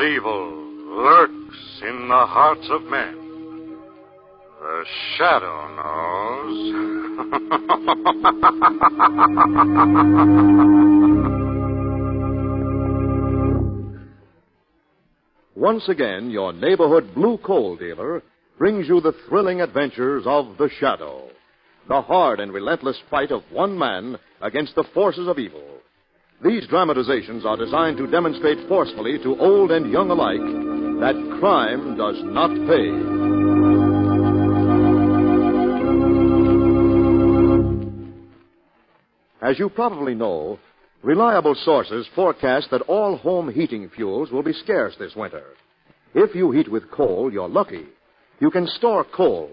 evil lurks in the hearts of men. The shadow knows. Once again, your neighborhood blue coal dealer brings you the thrilling adventures of The Shadow, the hard and relentless fight of one man against the forces of evil. These dramatizations are designed to demonstrate forcefully to old and young alike that crime does not pay. As you probably know, reliable sources forecast that all home heating fuels will be scarce this winter. If you heat with coal, you're lucky. You can store coal,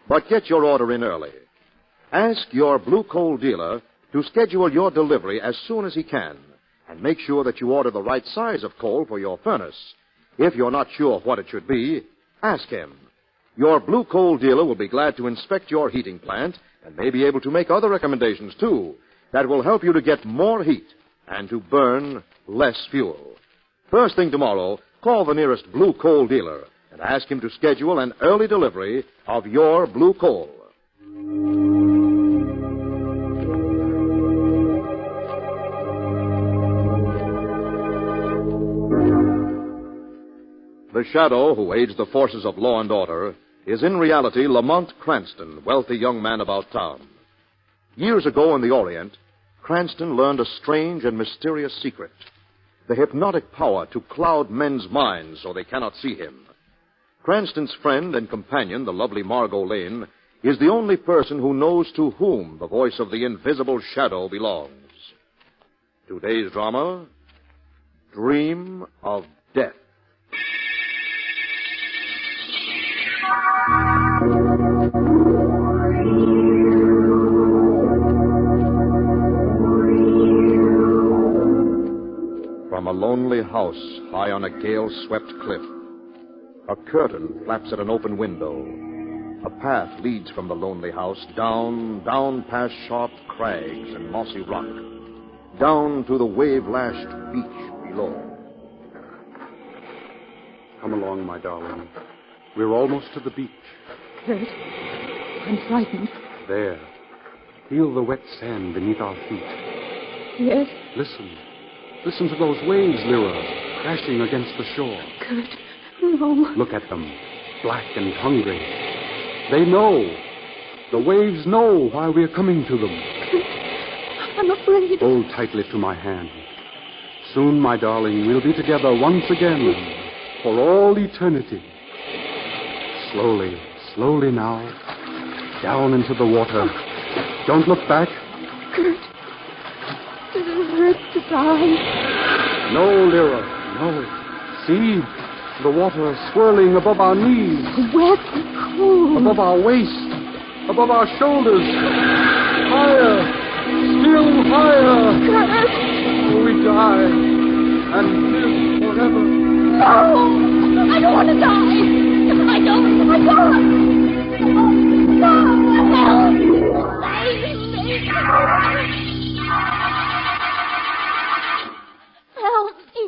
but get your order in early. Ask your blue coal dealer to schedule your delivery as soon as he can, and make sure that you order the right size of coal for your furnace. If you're not sure what it should be, ask him. Your blue coal dealer will be glad to inspect your heating plant and may be able to make other recommendations, too, that will help you to get more heat and to burn less fuel. First thing tomorrow, call the nearest blue coal dealer and ask him to schedule an early delivery of your blue coal. The Shadow, who aids the forces of law and order, is in reality Lamont Cranston, wealthy young man about town. Years ago in the Orient, Cranston learned a strange and mysterious secret, the hypnotic power to cloud men's minds so they cannot see him. Cranston's friend and companion, the lovely Margot Lane, is the only person who knows to whom the voice of the invisible Shadow belongs. Today's drama, Dream of Death. From a lonely house high on a gale-swept cliff, a curtain flaps at an open window. A path leads from the lonely house down past sharp crags and mossy rock, down to the wave-lashed beach below. Come along, my darling. We're almost to the beach. Kurt, I'm frightened. There. Feel the wet sand beneath our feet. Yes? Listen. Listen to those waves, Lyra, crashing against the shore. Kurt, no. Look at them, black and hungry. They know. The waves know why we're coming to them. Kurt, I'm afraid. Hold tightly to my hand. Soon, my darling, we'll be together once again for all eternity. Slowly, slowly now. Down into the water. Don't look back. Kurt, does it hurt to die? No, Lyra, no. See, the water swirling above our knees. Wet and cool. Above our waist. Above our shoulders. Higher. Still higher. Kurt! We die and live forever. No! I don't want to die! I can't! No! Help! Save me! Help me!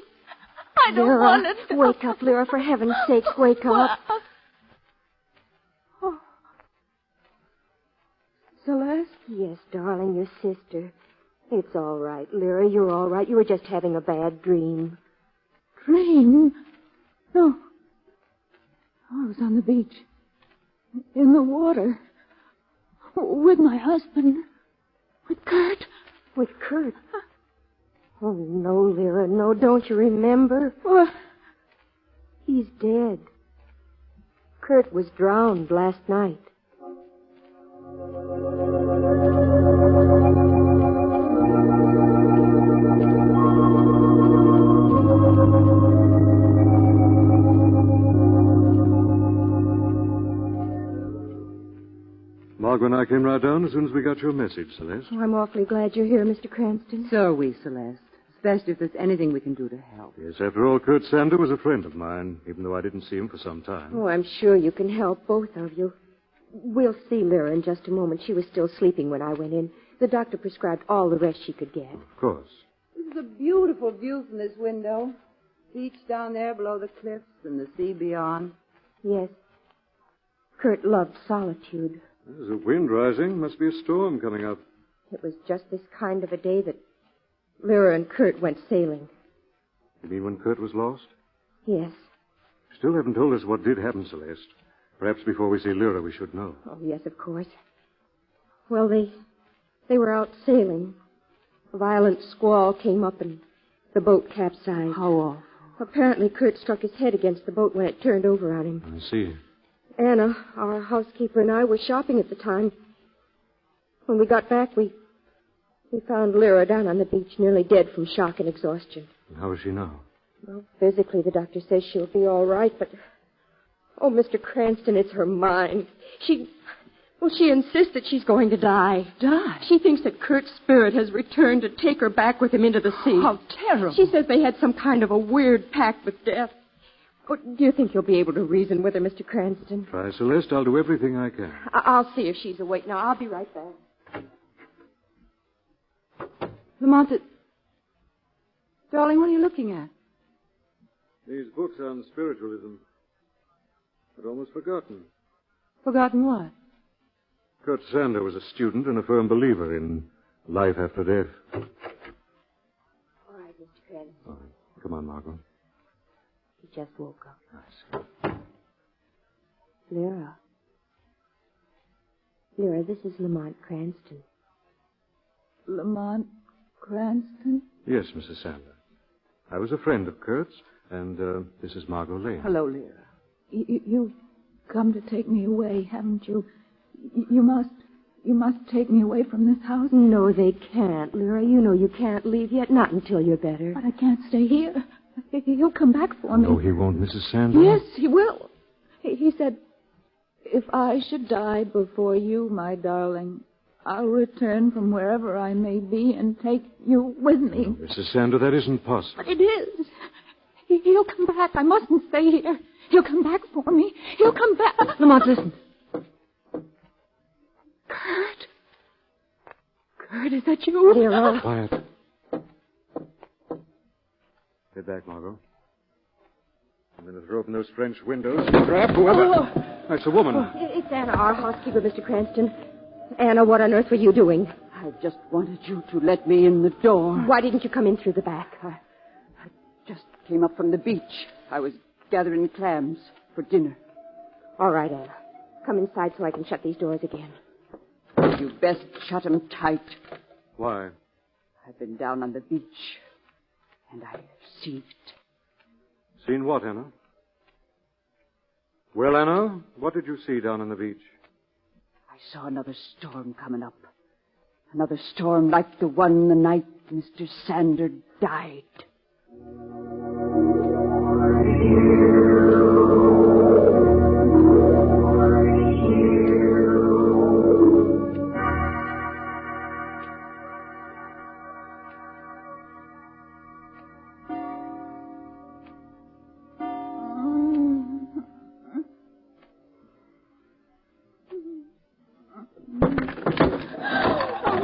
I don't want to die. Wake up, Lyra, for heaven's sake, wake up. Oh. Celeste? Yes, darling, your sister. It's all right, Lyra, you're all right. You were just having a bad dream. Dream? No. I was on the beach. In the water. With my husband. With Kurt. With Kurt? Oh, no, Lyra, no, don't you remember? What? He's dead. Kurt was drowned last night. Margot and I came right down as soon as we got your message, Celeste. Oh, I'm awfully glad you're here, Mr. Cranston. So are we, Celeste. Especially if there's anything we can do to help. Yes, after all, Kurt Sander was a friend of mine, even though I didn't see him for some time. Oh, I'm sure you can help, both of you. We'll see Lyra in just a moment. She was still sleeping when I went in. The doctor prescribed all the rest she could get. Of course. This is a beautiful view from this window. beach down there below the cliffs and the sea beyond? Yes. Kurt loved solitude. There's a wind rising. Must be a storm coming up. It was just this kind of a day that Lyra and Kurt went sailing. You mean when Kurt was lost? Yes. Still haven't told us what did happen, Celeste. Perhaps before we see Lyra, we should know. Oh, yes, of course. Well, they were out sailing. A violent squall came up and the boat capsized. How awful. Apparently, Kurt struck his head against the boat when it turned over on him. I see. Anna, our housekeeper, and I were shopping at the time. When we got back, we found Lyra down on the beach, nearly dead from shock and exhaustion. And how is she now? Well, physically, the doctor says she'll be all right, but... Oh, Mr. Cranston, it's her mind. She insists that she's going to die. Die? She thinks that Kurt's spirit has returned to take her back with him into the sea. How terrible. She says they had some kind of a weird pact with death. Oh, do you think you'll be able to reason with her, Mr. Cranston? Try, Celeste. I'll do everything I can. I'll see if she's awake now. I'll be right back. Lamont, darling, what are you looking at? These books on spiritualism. I'd almost forgotten. Forgotten what? Kurt Sander was a student and a firm believer in life after death. All right, Mr. Cranston. All right. Come on, Margot. He just woke up. I see. Lyra, this is Lamont Cranston. Lamont Cranston? Yes, Mrs. Sander. I was a friend of Kurt's, and this is Margot Lane. Hello, Lyra. You've come to take me away, haven't you? You must take me away from this house. No, they can't, Lyra. You know you can't leave yet, not until you're better. But I can't stay here. He'll come back for me. No, he won't, Mrs. Sander. Yes, he will. He said, if I should die before you, my darling, I'll return from wherever I may be and take you with me. No, Mrs. Sander, that isn't possible. But it is. He'll come back. I mustn't stay here. He'll come back for me. He'll come back. Lamont, listen. Kurt, is that you? Lyra. Quiet. Get back, Margot. I'm going to throw open those French windows and grab whoever... Oh. That's a woman. Oh, it's Anna, our housekeeper, Mr. Cranston. Anna, what on earth were you doing? I just wanted you to let me in the door. Why didn't you come in through the back? I just came up from the beach. I was gathering clams for dinner. All right, Anna. Come inside so I can shut these doors again. You best shut them tight. Why? I've been down on the beach, and I've seen it. Seen what, Anna? Well, Anna, what did you see down on the beach? I saw another storm coming up. Another storm like the one the night Mr. Sander died.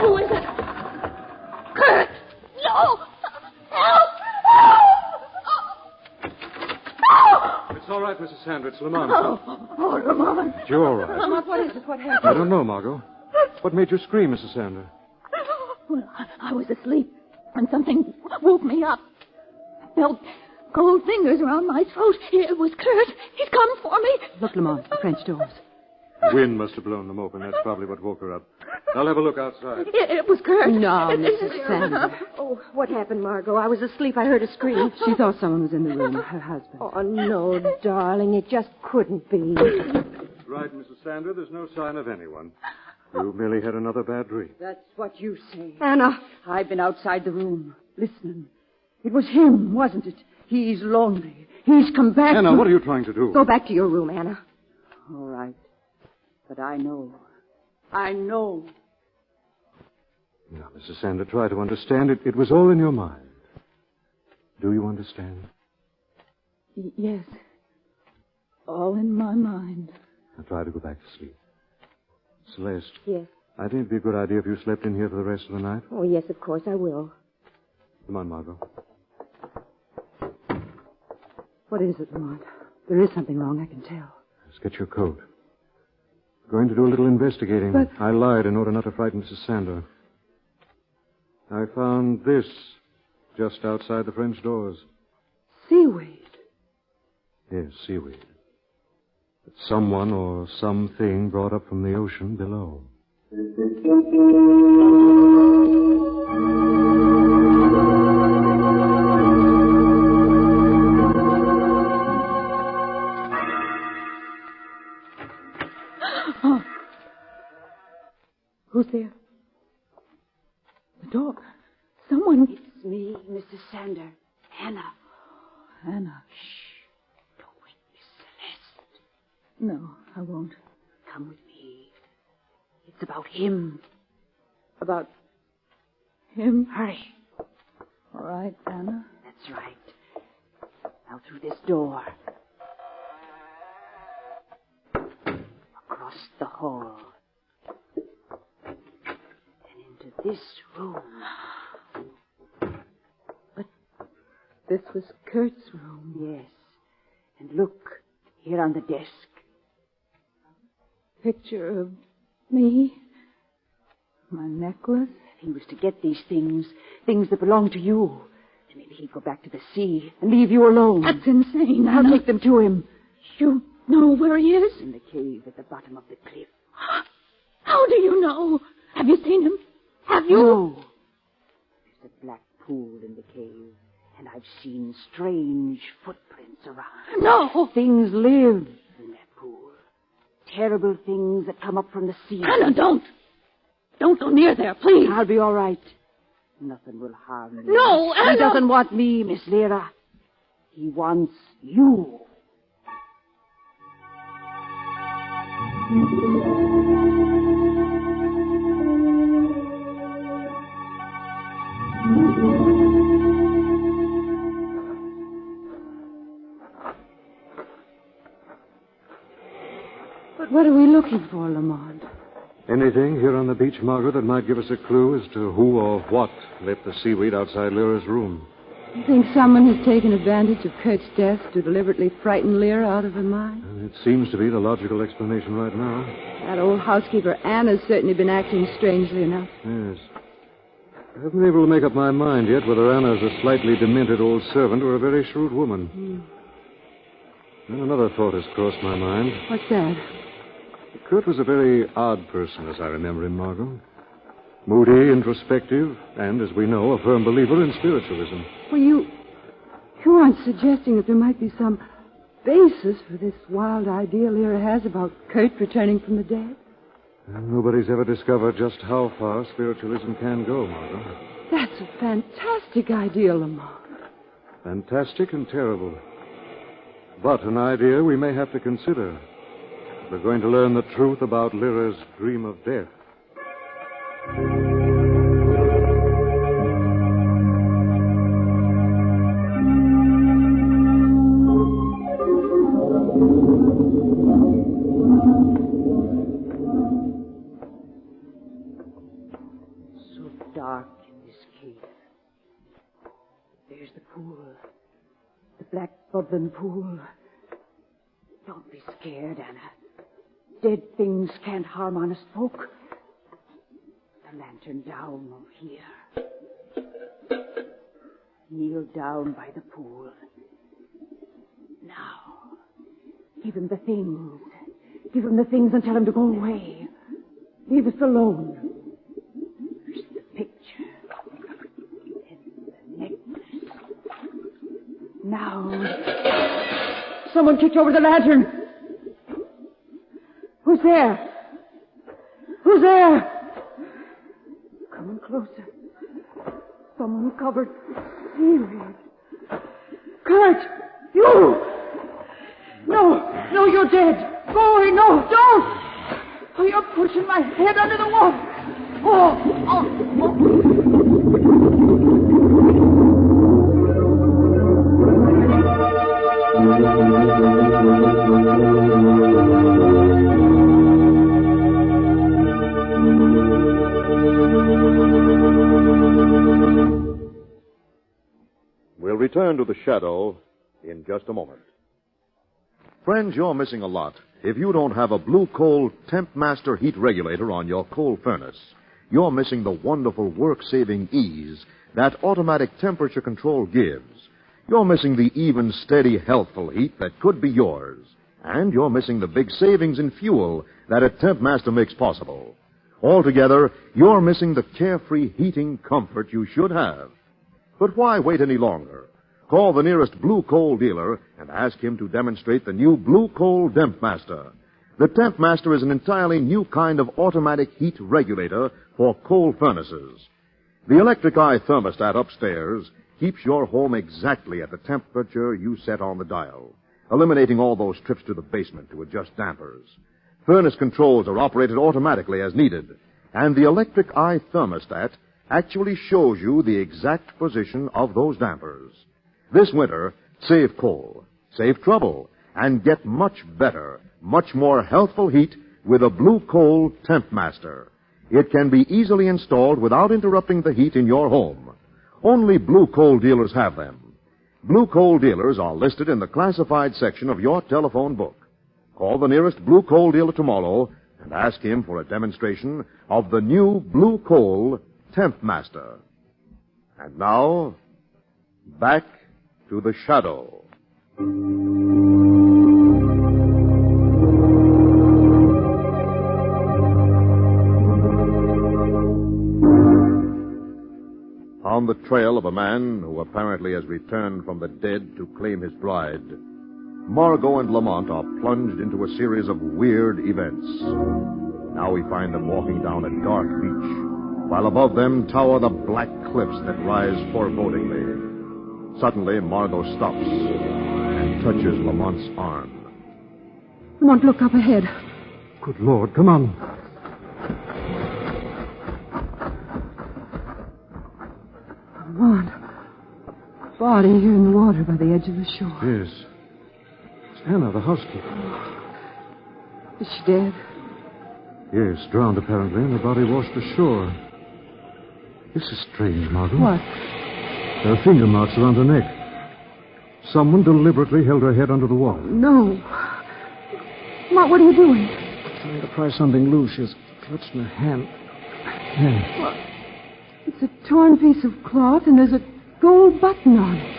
Who is it? Kurt! No! Help! It's all right, Mrs. Sander. It's Lamont. Oh, Lamont. You're all right. Lamont, what is it? What happened? I don't know, Margot. What made you scream, Mrs. Sander? Well, I was asleep, and something woke me up. I felt cold fingers around my throat. It was Kurt. He's come for me. Look, Lamont, the French doors. The wind must have blown them open. That's probably what woke her up. I'll have a look outside. It was Kurt. No, Mrs. Sander. Oh, what happened, Margot? I was asleep. I heard a scream. She thought someone was in the room, her husband. Oh, no, darling. It just couldn't be. Right, Mrs. Sander. There's no sign of anyone. You merely had another bad dream. That's what you say. Anna. I've been outside the room, listening. It was him, wasn't it? He's lonely. He's come back. Anna, what are you trying to do? Go back to your room, Anna. All right. But I know. I know. Now, Mrs. Sander, try to understand it. It was all in your mind. Do you understand? Yes. All in my mind. Now try to go back to sleep. Celeste. Yes. I think it'd be a good idea if you slept in here for the rest of the night. Oh, yes, of course, I will. Come on, Margot. What is it, Lamont? There is something wrong, I can tell. Let's get your coat. Going to do a little investigating. But... I lied in order not to frighten Mrs. Sander. I found this just outside the French doors. Seaweed? Yes, seaweed. That someone or something brought up from the ocean below. Oh. Who's there? The door. Someone... It's me, Mrs. Sander. Hannah. Hannah. Shh. Don't wake Miss Celeste. No, I won't. Come with me. It's about him. About him? Hurry. All right, Anna. That's right. Now through this door. Across the hall. And into this room. But this was Kurt's room. Yes. And look, here on the desk. Picture of me. My necklace. He was to get these things that belong to you. And maybe he'd go back to the sea and leave you alone. That's insane, I'll Anna. take them to him. You know where he is? In the cave at the bottom of the cliff. How do you know? Have you seen him? Have you? No. There's a black pool in the cave, and I've seen strange footprints around. No. Things live in that pool. Terrible things that come up from the sea. Anna, don't. Don't go near there, please. I'll be all right. Nothing will harm me. No, Anna. He doesn't want me, Miss Lyra. He wants you. But what are we looking for, Lamont? Anything here on the beach, Margaret, that might give us a clue as to who or what left the seaweed outside Lyra's room? You think someone has taken advantage of Kurt's death to deliberately frighten Lyra out of her mind? It seems to be the logical explanation right now. That old housekeeper, Anna's certainly been acting strangely enough. Yes. I haven't been able to make up my mind yet whether Anna's a slightly demented old servant or a very shrewd woman. Then another thought has crossed my mind. What's that? Kurt was a very odd person, as I remember him, Margot. Moody, introspective, and, as we know, a firm believer in spiritualism. Well, you aren't suggesting that there might be some basis for this wild idea Lyra has about Kurt returning from the dead? Nobody's ever discovered just how far spiritualism can go, Margot. That's a fantastic idea, Lamont. Fantastic and terrible. But an idea we may have to consider. We're going to learn the truth about Lyra's dream of death. So dark in this cave. There's the pool. The black bubbling pool. Don't be scared, Anna. Dead things can't harm honest folk. The lantern down over here. Kneel down by the pool. Now, give him the things. Give him the things and tell him to go away. Leave us alone. There's the picture. And the necklace. Now, someone kicked over the lantern. Who's there? Who's there? Coming closer. Someone covered seaweed. Kurt! You! No, you're dead. Go away. No, don't! Oh, you're pushing my head under the water. We'll return to the shadow in just a moment. Friends, you're missing a lot if you don't have a Blue Coal Temp Master heat regulator on your coal furnace. You're missing the wonderful work-saving ease that automatic temperature control gives. You're missing the even, steady, healthful heat that could be yours. And you're missing the big savings in fuel that a Temp Master makes possible. Altogether, you're missing the carefree heating comfort you should have. But why wait any longer? Call the nearest Blue Coal dealer and ask him to demonstrate the new Blue Coal Temp Master. The Temp Master is an entirely new kind of automatic heat regulator for coal furnaces. The electric eye thermostat upstairs keeps your home exactly at the temperature you set on the dial, eliminating all those trips to the basement to adjust dampers. Furnace controls are operated automatically as needed, and the electric eye thermostat actually shows you the exact position of those dampers. This winter, save coal, save trouble, and get much better, much more healthful heat with a Blue Coal Temp Master. It can be easily installed without interrupting the heat in your home. Only Blue Coal dealers have them. Blue Coal dealers are listed in the classified section of your telephone book. Call the nearest Blue Coal dealer tomorrow and ask him for a demonstration of the new Blue Coal Temp Master. And now, back to the shadow. On the trail of a man who apparently has returned from the dead to claim his bride, Margot and Lamont are plunged into a series of weird events. Now we find them walking down a dark beach, while above them tower the black cliffs that rise forebodingly. Suddenly, Margot stops and touches Lamont's arm. Lamont, look up ahead. Good Lord, come on. Lamont. Body here in the water by the edge of the shore. Yes. It's Anna, the housekeeper. Is she dead? Yes, drowned apparently, and her body washed ashore. This is strange, Margot. What? There are finger marks around her neck. Someone deliberately held her head under the water. No. Lamont, what are you doing? Trying to pry something loose. She's clutching her hand. Yes. Well, it's a torn piece of cloth, and there's a gold button on it.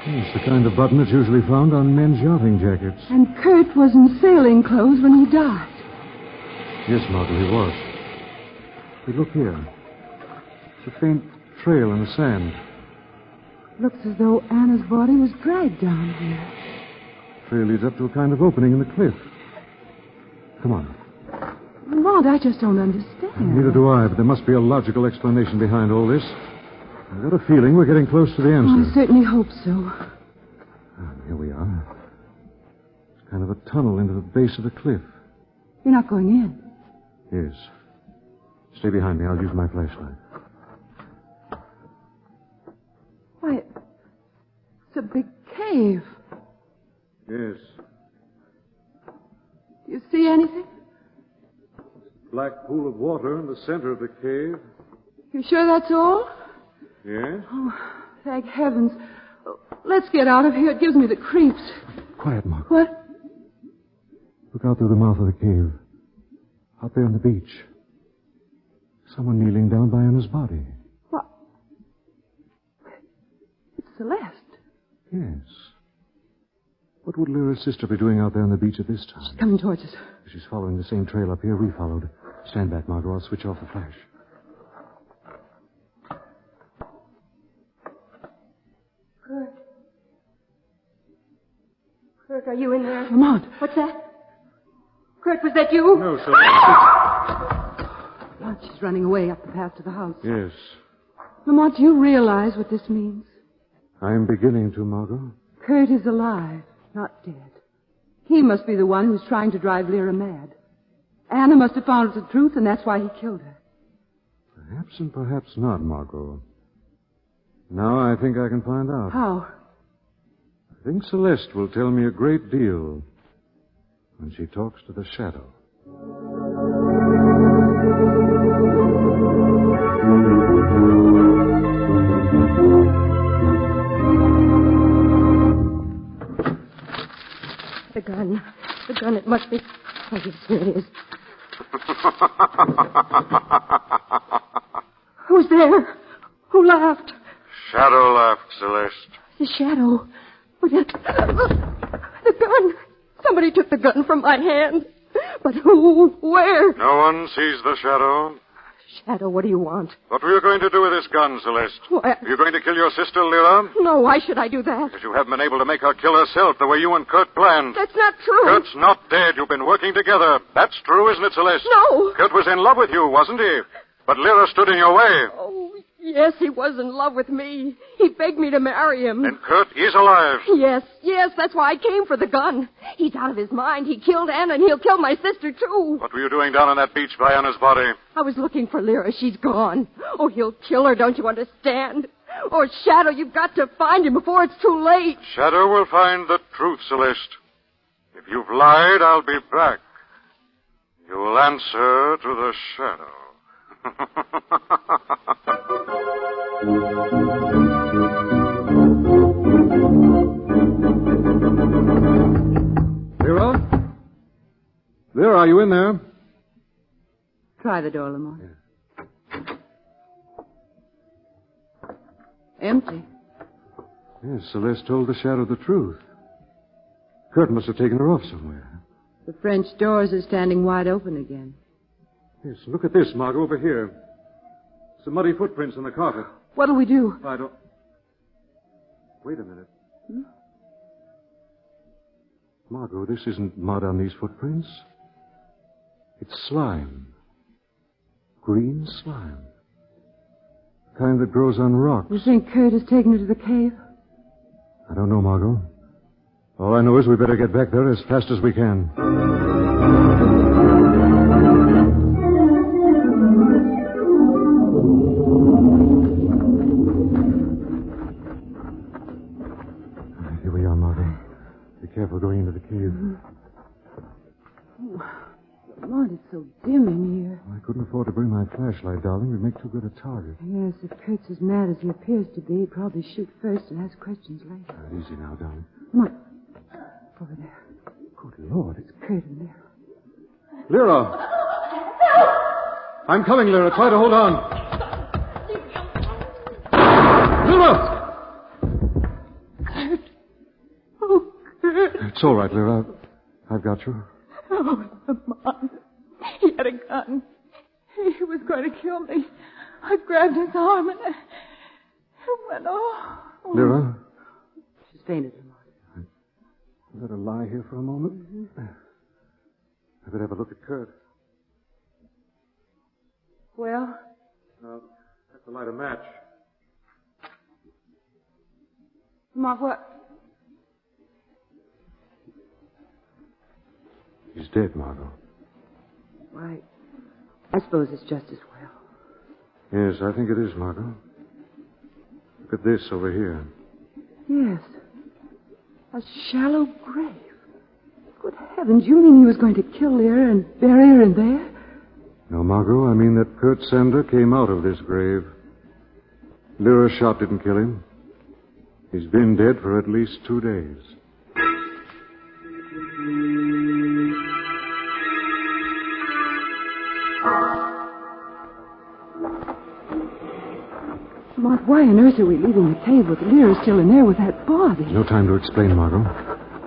It's the kind of button that's usually found on men's yachting jackets. And Kurt was in sailing clothes when he died. Yes, Margot, he was. But look here. It's a faint trail in the sand. Looks as though Anna's body was dragged down here. Trail leads up to a kind of opening in the cliff. Come on. Lamont, I just don't understand. Neither do I, but there must be a logical explanation behind all this. I've got a feeling we're getting close to the answer. I certainly hope so. Here we are. It's kind of a tunnel into the base of the cliff. You're not going in? Yes. Stay behind me. I'll use my flashlight. Why, it's a big cave. Yes. Do you see anything? Black pool of water in the center of the cave. You sure that's all? Yes? Oh, thank heavens. Let's get out of here. It gives me the creeps. Quiet, Mark. What? Look out through the mouth of the cave. Out there on the beach. Someone kneeling down by Anna's body. What? It's Celeste. Yes. What would Lyra's sister be doing out there on the beach at this time? She's coming towards us. If she's following the same trail up here we followed. Stand back, Margot. I'll switch off the flash. Kurt, are you in there? Lamont. What's that? Kurt, was that you? No, sir. Lamont, she's running away up the path to the house. Yes. Lamont, do you realize what this means? I'm beginning to, Margot. Kurt is alive, not dead. He must be the one who's trying to drive Lyra mad. Anna must have found out the truth, and that's why he killed her. Perhaps and perhaps not, Margot. Now I think I can find out. How? I think Celeste will tell me a great deal when she talks to the shadow. It must be... Oh, yes, here it is. Who's there? Who laughed? Shadow laughed, Celeste. The shadow. Oh, yes. The gun. Somebody took the gun from my hand. But who? Where? No one sees the shadow. Shadow, what do you want? What were you going to do with this gun, Celeste? Why, Are you going to kill your sister, Lyra? No, why should I do that? Because you haven't been able to make her kill herself the way you and Kurt planned. That's not true. Kurt's not dead. You've been working together. That's true, isn't it, Celeste? No. Kurt was in love with you, wasn't he? But Lyra stood in your way. Oh, yes, he was in love with me. He begged me to marry him. And Kurt is alive. Yes, that's why I came for the gun. He's out of his mind. He killed Anna, and he'll kill my sister, too. What were you doing down on that beach by Anna's body? I was looking for Lyra. She's gone. Oh, he'll kill her, don't you understand? Oh, Shadow, you've got to find him before it's too late. Shadow will find the truth, Celeste. If you've lied, I'll be back. You'll answer to the shadow. Lyra? Lyra, are you in there? Try the door, Lamont. Empty. Yes, Celeste told the shadow the truth. Kurt must have taken her off somewhere. The French doors are standing wide open again. Yes, look at this, Margot, over here. Some muddy footprints on the carpet. What'll we do? I don't... Wait a minute. Margot, this isn't mud on these footprints. It's slime. Green slime. The kind that grows on rocks. You think Kurt has taken her to the cave? I don't know, Margot. All I know is we better get back there as fast as we can. Here we are, Margot. Be careful going into the cave. Lamont, it's so dim in here. I couldn't afford to bring my flashlight, darling. We'd make too good a target. Yes, if Kurt's as mad as he appears to be, he'd probably shoot first and ask questions later. Easy now, darling. Lamont, over there. Good Lord, it's... Kurt in there. Lyra! I'm coming, Lyra. Try to hold on. Lyra! Kurt. Oh, Kurt. It's all right, Lyra. I've got you. Oh, Lamont. He had a gun. He was going to kill me. I grabbed his arm and it went off. Lyra? She's fainted, Lamont. You better lie here for a moment. I better have a look at Kurt. Well? Now, have to light a match. Lamont, what? He's dead, Margot. Why, I suppose it's just as well. Yes, I think it is, Margot. Look at this over here. Yes. A shallow grave. Good heavens, you mean he was going to kill Lyra and bury her in there? No, Margot, I mean that Kurt Sander came out of this grave. Lyra's shot didn't kill him. He's been dead for at least 2 days. Mark, why on earth are we leaving the cave with Lyra still in there with that body? No time to explain, Margot.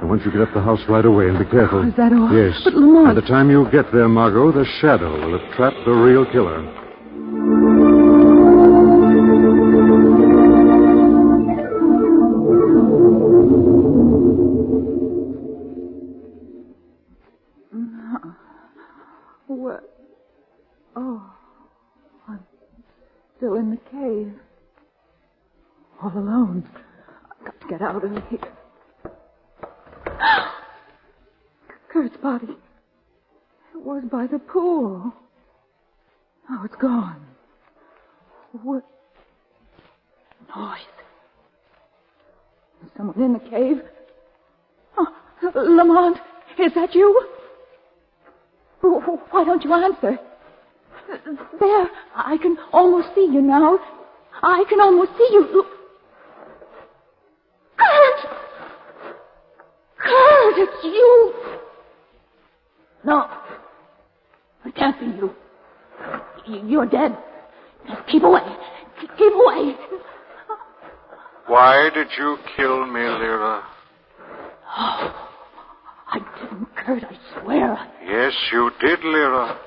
I want you to get up the house right away and be careful. Is that all? Yes. But, Lamont... By the time you get there, Margot, the shadow will have trapped the real killer. What? Oh, I'm still in the cave. All alone. I've got to get out of here. Kurt's body. It was by the pool. Now it's gone. What? Noise. Is someone in the cave? Oh, Lamont, is that you? Why don't you answer? There, I can almost see you now. I can almost see you. Kurt! Kurt, it's you! No. It can't be you. You're dead. Keep away. Keep away. Why did you kill me, Lyra? Oh, I didn't, Kurt, I swear. Yes, you did, Lyra.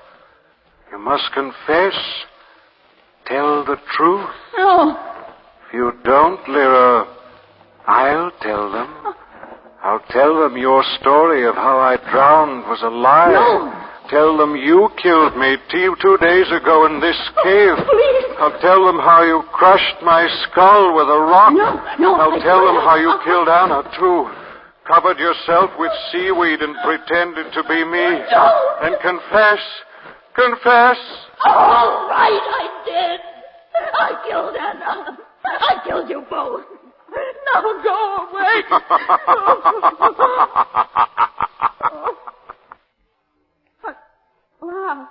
You must confess. Tell the truth. No. If you don't, Lyra, I'll tell them. I'll tell them your story of how I drowned was a lie. No. Tell them you killed me 2 days ago in this cave. Please. I'll tell them how you crushed my skull with a rock. No, I'll tell them how you killed Anna, too. Covered yourself with seaweed and pretended to be me. No. And confess. Confess. All right, I did. I killed Anna. I killed you both. Now go away. Wow.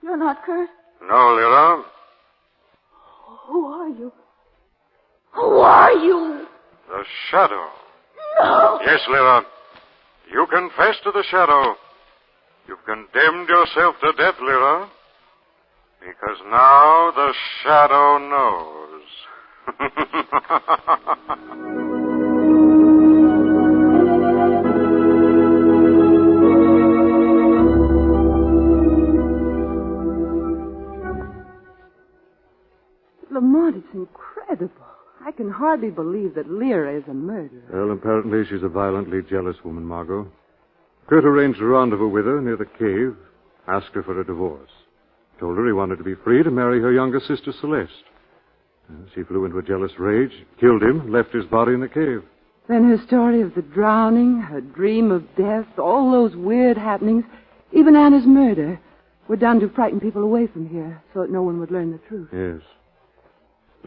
You're not Kurt? No, Lyra. Who are you? Who are you? The Shadow. No. Yes, Lyra. You confess to the Shadow. You've condemned yourself to death, Lyra. Because now the Shadow knows. Lamont, it's incredible. I can hardly believe that Lyra is a murderer. Well, apparently she's a violently jealous woman, Margot. Kurt arranged a rendezvous with her near the cave, asked her for a divorce. Told her he wanted to be free to marry her younger sister, Celeste. She flew into a jealous rage, killed him, left his body in the cave. Then her story of the drowning, her dream of death, all those weird happenings, even Anna's murder, were done to frighten people away from here so that no one would learn the truth. Yes.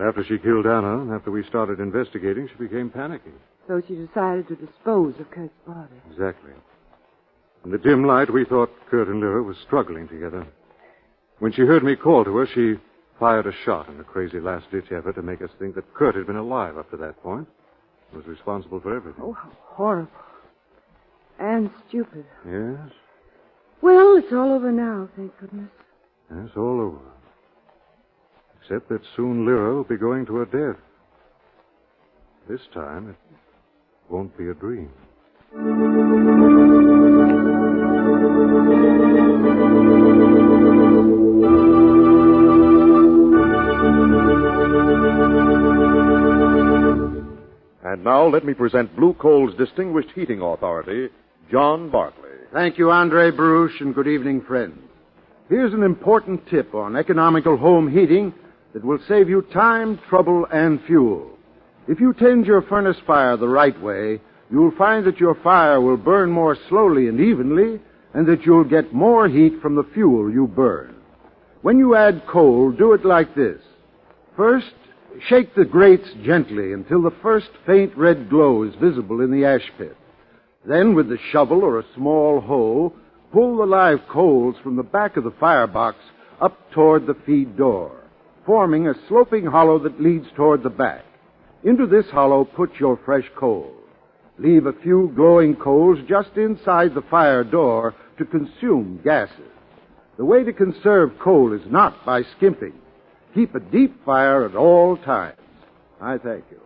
After she killed Anna, and after we started investigating, she became panicky. So she decided to dispose of Kurt's body. Exactly. In the dim light, we thought Kurt and Lyra were struggling together. When she heard me call to her, she fired a shot in a crazy last-ditch effort to make us think that Kurt had been alive up to that point. Was responsible for everything. Oh, how horrible. And stupid. Yes? Well, it's all over now, thank goodness. Yes, all over. Except that soon Lyra will be going to her death. This time, it won't be a dream. And now let me present Blue Coal's distinguished heating authority, John Barclay. Thank you, Andre Baruch, and good evening, friends. Here's an important tip on economical home heating that will save you time, trouble, and fuel. If you tend your furnace fire the right way, you'll find that your fire will burn more slowly and evenly, and that you'll get more heat from the fuel you burn. When you add coal, do it like this. First, shake the grates gently until the first faint red glow is visible in the ash pit. Then, with the shovel or a small hoe, pull the live coals from the back of the firebox up toward the feed door, forming a sloping hollow that leads toward the back. Into this hollow, put your fresh coal. Leave a few glowing coals just inside the fire door to consume gases. The way to conserve coal is not by skimping. Keep a deep fire at all times. I thank you.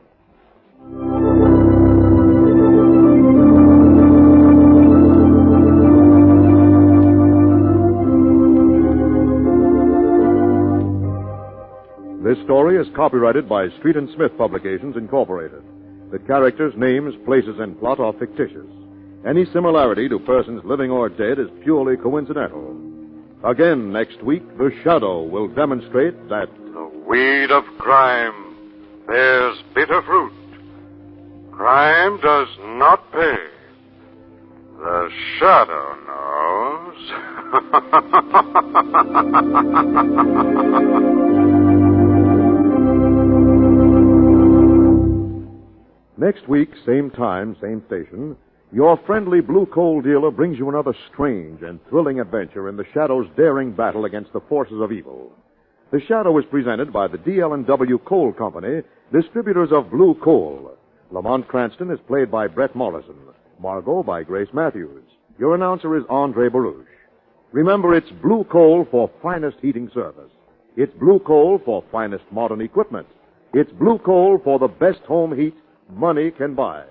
This story is copyrighted by Street and Smith Publications, Incorporated. The characters, names, places, and plot are fictitious. Any similarity to persons living or dead is purely coincidental. Again, next week, the Shadow will demonstrate that the weed of crime bears bitter fruit. Crime does not pay. The Shadow knows. next week, same time, same station, your friendly blue coal dealer brings you another strange and thrilling adventure in the Shadow's daring battle against the forces of evil. The Shadow is presented by the DL&W Coal Company, distributors of blue coal. Lamont Cranston is played by Brett Morrison, Margot by Grace Matthews. Your announcer is Andre Baruch. Remember, it's blue coal for finest heating service. It's blue coal for finest modern equipment. It's blue coal for the best home heat money can buy.